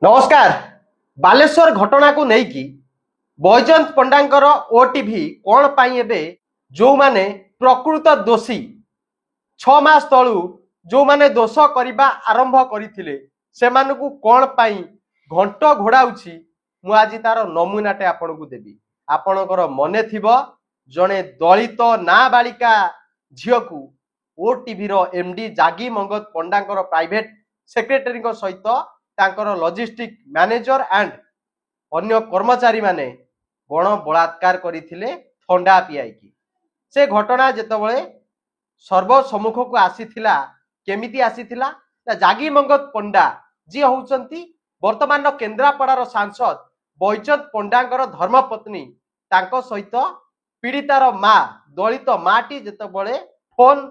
नमस्कार। बालेश्वर घटना को लेकिन बैजयंत पंडांकर ओटीवी कौन पाई एबे जो माने प्रकृत दोषी 6 मास तलू जो माने दोष करने आरंभ करथिले सेमानकु कौन पाई घंट घोड़ाउछि मु आज तार नमूनाटे आपण को देबी। आपणकर मने थिबो जणे दलित नाबालिका झियो को ओटीवी रो एमडी जागी मंगत पंडांकर प्राइवेट सेक्रेटरी को सहित तांकर लॉजिस्टिक मैनेजर एंड अन्य कर्मचारी माने गण बलात्कार करथिले थंडा पियाई से घटना जेतबळे सर्वसम्मुख को आसीथिला केमिति आसीथिला ना जागी मंगत पंडा जी होउचंती वर्तमान केन्द्रापड़ार सांसद बैजयंत पंडांकर धर्मपत्नी तांको सहित पीड़ितार माँ दलित माटी जेतबळे फोन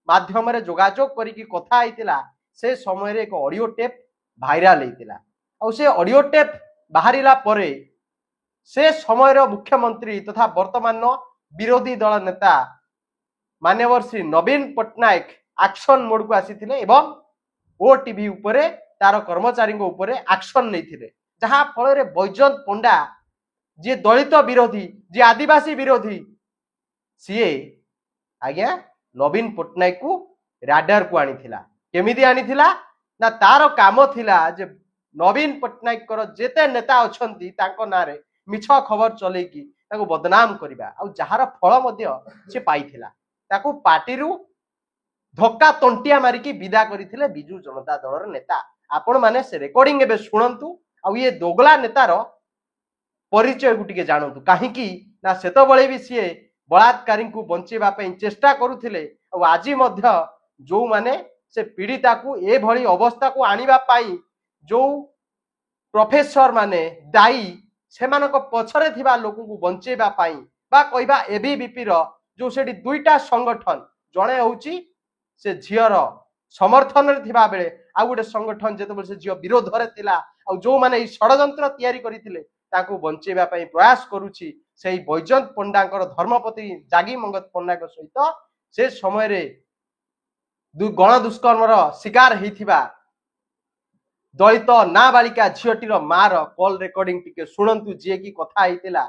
माध्यम रे जोगाजोग करिकी कथा आइतिला से समय रे एक ऑडियो टेप भाइराल होता और से ऑडियो टेप बाहरिला परे से समय मुख्यमंत्री तथा वर्तमान विरोधी दल नेता मान्यवर श्री नवीन पट्टनायक एक्शन मोड को आसीथिले एवं ओटीवी उपरे तार कर्मचारी उपरे एक्शन नहीं जहाँ फल बैजयंत पंडा जी दलित विरोधी जी आदिवासी विरोधी सीए आज्ञा नवीन पट्टनायक को राडार को आनीथिला केमिति आनीथिला ना तार काम थिला जे नवीन पट्टनायक कर जेते नेता अछंती तांको नारे मिछ खबर चलेकी ताको बदनाम करिबा आ जहार फल मध्य से पाइथिला ताको पार्टी रु धक्का तंटिया मारिकी विदा करिथिले बिजू जनता दलर नेता। आपण माने से रेकॉर्डिंग एबे सुनंतु आ ये दोगला नेतार परिचय गुटिके जानंतु काहेकि ना सेतबळे भी सीए बलात्कारी को बंचेबा पई चेष्टा करुथिले आ आज मध्य जो माने से पीड़िता को ए भली अवस्था को आनिबा पाई जो प्रोफेसर माने दाई सेमानक पछरे थिबा लोक को बंचेबा पाई बा कहबा एबीवीपी रो जो सेठी दुईटा संगठन जणे होउची से झियर समर्थन रे थिबा बेले आ गुटे संगठन जेते से झियो विरोध रे थिला आ जो माने ई षडयंत्र तयारी करिथिले ताको बंचेबा पाई प्रयास करूची सेही बैजयंत पंडांकर धर्मपति जागी मंगत पंडाक सहित से समय रे गण दुष्कर्मर शिकार होइथिबा दलित नाबालिका झीटीर मार कॉल रेकॉर्डिंग टिके सुनंतु जे की कथा आइतिला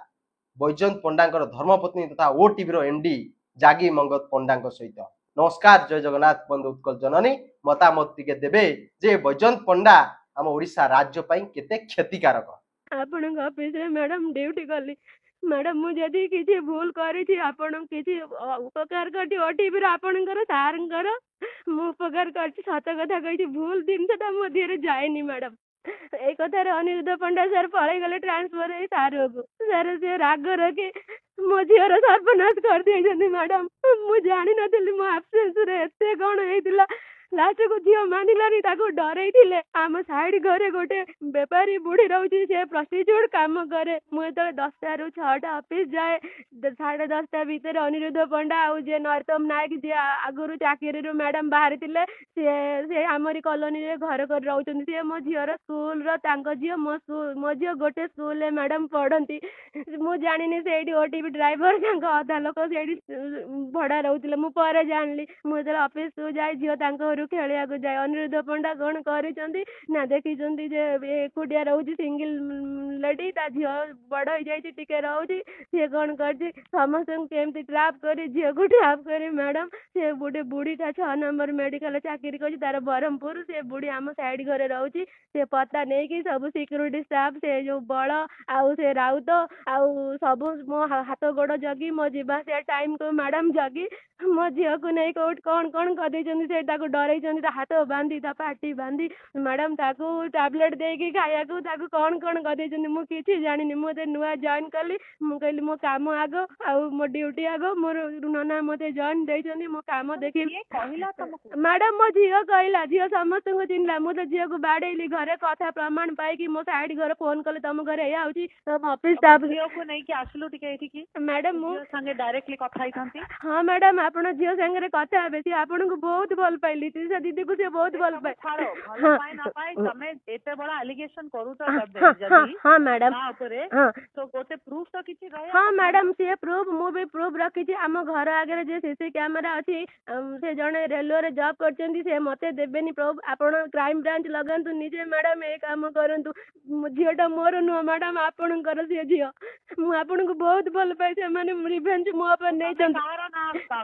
बैजयंत पंडांकर धर्मपत्नी तथा ओटीवी रो एमडी जागी मंगत पंडांक सहित। नमस्कार, जय जगन्नाथ बंधु उत्कल जननी मतामत टिके देबे जे बैजयंत पंडा हम ओडिशा राज्य पई केते क्षतिकारक। आपण ऑफिस रे मैडम ड्यूटी कली मैडम मु जदी किछि भूल करी थी आपण किछि उपकार करती ओटीवी रे आपणकर सारंकर मु उपकार करछि सत कथा कहि भूल दिन सेटा मध्य रे जायनी मैडम ए कथा रे अनिरुद्ध पंडा सर पळै गले ट्रांसफर ए सारो को सर से राग रखे मो झियर सर्वनाश कर दिए जनी मैडम मु जानि नथिली मो एब्सेंस रे एते कोन हेतिला लास्ट को झियो मानिलानी ताको डरै थिले आम साइड घरे गोटे बेपारी बुढ़ी रहउची से प्रोस्टिट्यूट काम करे मु तो 10टा रु 6टा ऑफिस जाए 10:30 भीतर अनिरुद्ध पंडा आउ जे नरतम नायक जे आगुरु चाकरी रु मैडम बाहर थिले से हमरी कॉलोनी रे घर कर रहउचंती से मो झियर स्कूल रो तांको झियो मो झियो गोटे स्कूल रे मैडम पढ़ंती मु जानिनी सेठी ओटीवी ड्राइवर तांको अधा लोक सेठी भड़ा रहउतिले मु पर जानली मु जे ऑफिस को जाय झियो तांको खेलिया को जाए अनिरुद्ध पंडा कौन करिसंती ना देखिसंती जे एकुटिया रहउची सिंगल लेडी ता झियो बड़ हो जाइछि टिके रहउची से कौन करछि समस्त केमती ट्रैप करी झियो को ट्रैप करी मैडम से बुढ़े बुढ़ी ता 6 नंबर मेडिकल चाकरी करछि तार बरहमपुर से बुढ़ी आम साइड घरे रहउची से पता नै कि सब सिक्योरिटी स्टाफ से जो बड़ आउ से राउत आउ सब मो हाथ गोड़ जगी मो जीवा से टाइम को मैडम जगी मो झियो को नै कोट कौन कौन कर दैछंती से ताको डरै हाथ बांधी ता पाटी बांधी मैडम ताको टैबलेट देकी खाया को ताको कौन कौन कर दैछंती मु किछि जानिनी मु ते नुआ जॉइन करली मु कहली मो काम आगो आ मो ड्यूटी आगो मोर नना मते जॉइन दैछंती मो काम देखि कहला तुमको मैडम मो झियो कहला झियो समस्त को चिन्हला मु तो झियो को बाडेली घरे कथा प्रमाण पाई कि मो साइड घर फोन कले तम घरे या आउची तम ऑफिस स्टाफ झियो को नै कि आसलु टिके एठी कि मैडम मु संगे डायरेक्टली कथा आइथंती। हां मैडम आपण झियो संगे कथा बेसी आपण को बहुत भल पाइली ଲିତିଶା ଦିଦି को से बहुत भल पाए ଛାଡ ଭଲ हाँ ପାଏ ନ ପାଏ ତମେ ଏତେ ବଡ ଆଲିଗେସନ କରୁଛ हाँ ଯଦି हाँ हाँ मैडम ତା ଉପରେ हाँ ତ ଗୋଟେ ପ୍ରୁଫ ତ କିଛି ରହିବା हाँ କଥା। मैडम सी प्रूफ मु भी प्रूफ रखी आम घर आगे जे सीसी कैमेरा अच्छी से जड़े रेलवे जॉब करछंती से मते देबेनी प्रूफ आपण क्राइम ब्रांच लगांतु निजे मैडम ए काम करंतु झीटा मोर नुह मैडम आपणकर से झील मु आपन को बहुत भल पाए से माने रिवेंज मो पर नै ତମେ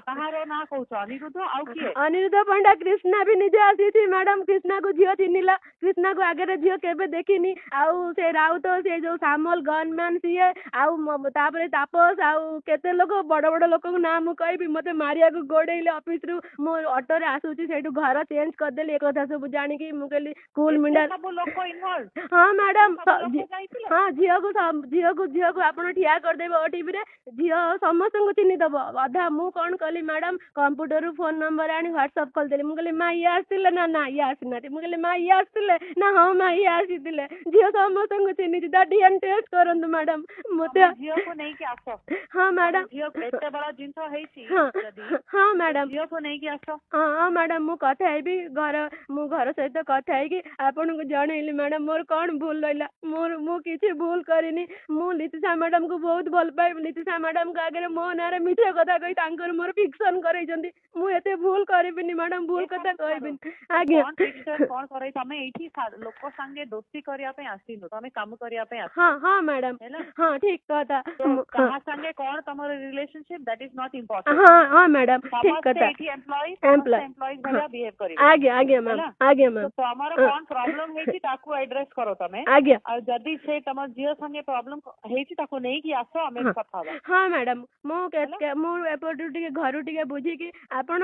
କାହାର ନା କହୁଛ ଅନିରୁଦ୍ଧ ଆଉ କିଏ? अनिरुद्ध पंडा कृष्णा भी निजे आसी थी मैडम कृष्णा को झील चिन्हिला कृष्णा को आगे झील केबे देखिनी आउ से राउत से जो सामल गनमैन सीए आउ तापरे तापस आउ केते लोक बड़ बड़ लोक ना मु कहबी मते मारिया को गोडेइले ऑफिस रु मो ऑटो रे आसुची सेठू घर चेंज कर देली एक कथा सब जानी की मु कहली कूल मिंडा ସବୁ ଲୋକ ଇନଭଲ୍ଭ हाँ मैडम ଯାଇଥିଲେ? हाँ झील को आपण ठिया कर देबे ओटीवी रे झील समस्त को चिन्हि दबो अधा मु कोन कहली मैडम कंप्यूटर रु फोन नंबर आनी व्हाट्सएप कॉल देली मु कहली मा ये आस्तिले ना ये आसिनाती मु कहली मा ये आस्तिले ना हां मा ये आसीतिले झील समस्त को चिन्हि दा डीएन टेस्ट करंतु मैडम मते ଝିଅକୁ ନେଇକି ଆସ। हाँ मैडम ଝିଅ ଏତେ ବଡ ଜିନିଷ ହେଇଛି हाँ ଯଦି हाँ मैडम ଝିଅକୁ ନେଇକି ଆସ। हाँ हाँ मैडम मु कथा हेबी घर सहित कथा हेकी आपन को जनइली मैडम मोर कौन भूल रहिला मोर मु किछि भूल करिनी मु लितिशा मैडम को बहुत भल पाए लितिशा मैडम के आगे मो नारे मिठा कथा कहि तांकर मोर फिक्शन करैजंती मु एते भूल करिबिनी मैडम भूल कथा कहबिनी आगे କଣ picture କଣ କरै ତମେ ଏଇଠି ଲୋକ ସାଙ୍ଗେ ଦୋସ୍ତି କରିବା ପାଇଁ ଆସିନ ତମେ କାମ କରିବା ପାଇଁ ଆସିନ हाँ हाँ मैडम ହେଲା हाँ ठीक कथा କାହା ସାଙ୍ଗେ କଣ ତମର ରିଲେସନशिप दैट इज नॉट इम्पोर्टेंट। हाँ हाँ मैडम ठीक कथा ଏଇଠି ଏମ୍ପ୍ଲୟି ଭଳିଆ ବିହେଭ କରିବେ। आगे आगे मैम आगे मैम ତମର କଣ ପ୍ରୋବ୍ଲେମ ହେଇଛି ତାକୁ ଆଡ୍ରେସ କର ତମେ आगे ଆଉ ଯଦି ସେ ତମ ଝିଅ ସାଙ୍ଗେ ପ୍ରୋବ୍ଲେମ ହେଇଛି ତାକୁ ନେଇକି ଆସ ଆମେ କଥା ହବା। हाँ मैडम मु एपटू टिके घरु टिके बुझिकी आपण